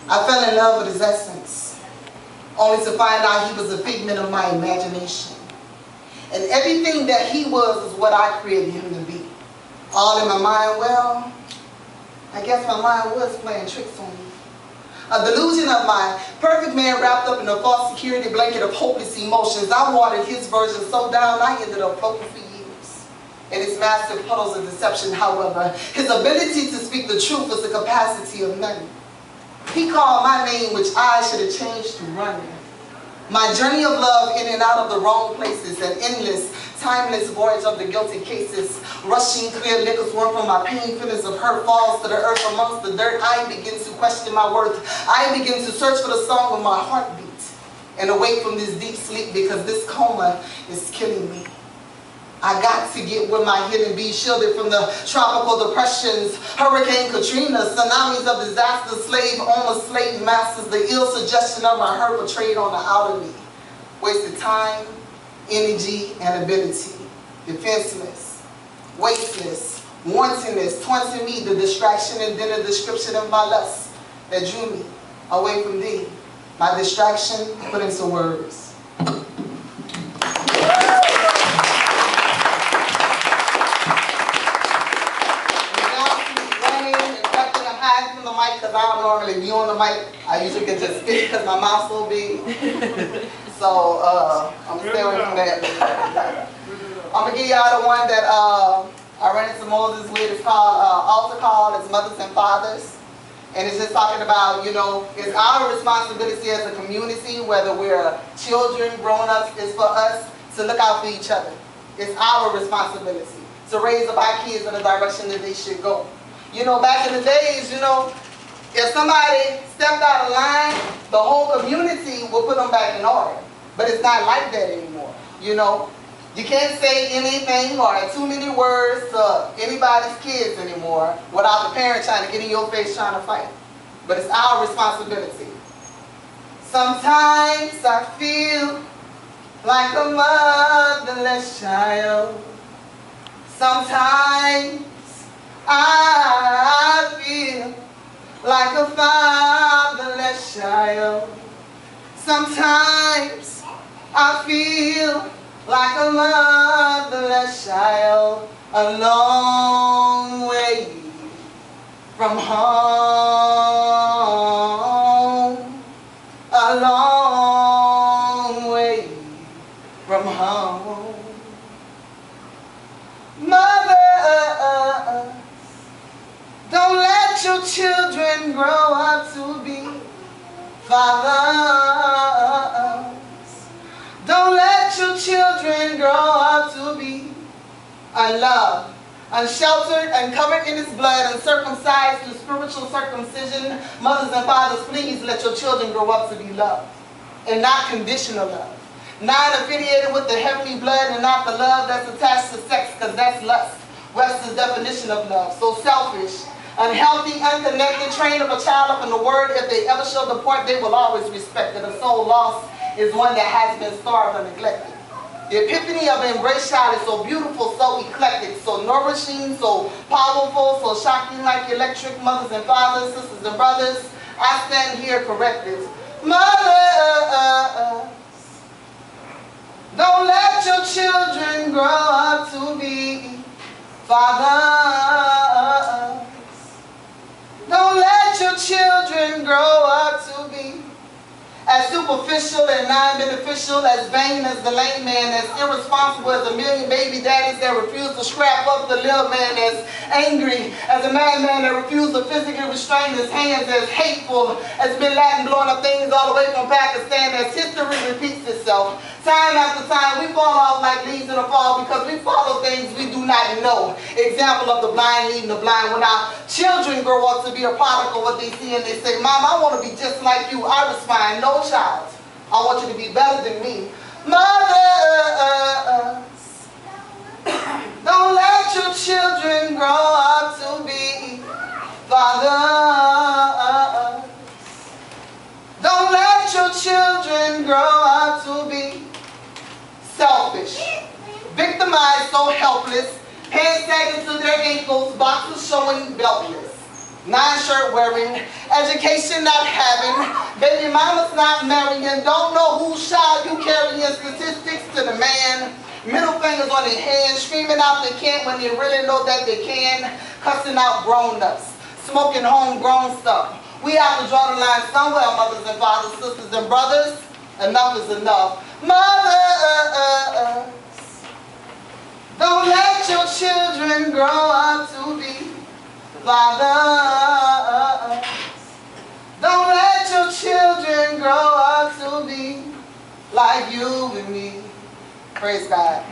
I fell in love with his essence, only to find out he was a figment of my imagination. And everything that he was is what I created him to be. All in my mind, well, I guess my mind was playing tricks on me. A delusion of my perfect man wrapped up in a false security blanket of hopeless emotions. I watered his version so down I ended up floating for years. In his massive puddles of deception, however, his ability to speak the truth was the capacity of none. He called my name, which I should have changed to running. My journey of love in and out of the wrong places, an endless, timeless voyage of the guilty cases. Rushing clear liquors run from my pain, feelings of hurt falls to the earth amongst the dirt. I begin to question my worth. I begin to search for the song of my heartbeat and awake from this deep sleep because this coma is killing me. I got to get where my healing be, shielded from the tropical depressions, Hurricane Katrina, tsunamis of disaster, slave owners, slave masters, the ill suggestion of my hurt portrayed on the outer me. Wasted time, energy, and ability. Defenseless, wasteless, wantingness, taunting me, the distraction and then the description of my lust that drew me away from thee. My distraction put into words. Because I don't normally be on the mic. I usually get to speak because my mouth's so big. So I'm going to stay away from that. I'm going to give y'all the one that I ran into Moses with. It's called Altar Call. It's Mothers and Fathers. And it's just talking about, you know, it's our responsibility as a community, whether we're children, grown-ups, it's for us to look out for each other. It's our responsibility to raise up our kids in the direction that they should go. You know, back in the days, you know, if somebody stepped out of line, the whole community will put them back in order. But it's not like that anymore. You know, you can't say anything or too many words to anybody's kids anymore without the parent trying to get in your face trying to fight. But it's our responsibility. Sometimes I feel like a motherless child. Sometimes I feel like a fatherless child. Sometimes I feel like a motherless child, a long way from home, a long way from home. Mothers, don't let your children grow up to be fathers. Don't let your children grow up to be unloved, unsheltered, uncovered in his blood, uncircumcised through spiritual circumcision. Mothers and fathers, please let your children grow up to be loved and not conditional love. Not affiliated with the heavenly blood and not the love that's attached to sex, because that's lust. Webster's definition of love. So selfish, unhealthy, unconnected, train of a child up in the word. If they ever show the point, they will always respect it. A soul lost is one that has been starved or neglected. The epiphany of an embraced child is so beautiful, so eclectic, so nourishing, so powerful, so shocking like electric. Mothers and fathers, sisters and brothers, I stand here corrected. Mothers, don't let your children grow up to be fathers. Don't let your children grow up to be as superficial and non-beneficial, as vain as the lame man, as irresponsible as a million baby daddies that refuse to scrap up, the little man as angry as a madman that refused to physically restrain his hands, as hateful as Bin Laden blowing up things all the way from Pakistan, as history repeats itself. Time after time, we fall off like leaves in the fall because we follow things we do not know. Example of the blind leading the blind. When our children grow up to be a product of what they see and they say, Mom, I want to be just like you, I respond, no child. I want you to be better than me. Mothers, don't let your children grow up to be fathers. Don't let your children grow up to be selfish, victimized, so helpless, pants sagging to their ankles, boxers showing beltless. non-shirt wearing, education not having, baby mama's not marrying, don't know whose child you carrying, statistics to the man, middle fingers on their hands, screaming out they can't when they really know that they can, cussing out grown-ups, smoking homegrown stuff. We have to draw the line somewhere, mothers and fathers, sisters and brothers. Enough is enough. Mothers, don't let your children grow up to be fathers. Don't let your children grow up to be like you and me. Praise God.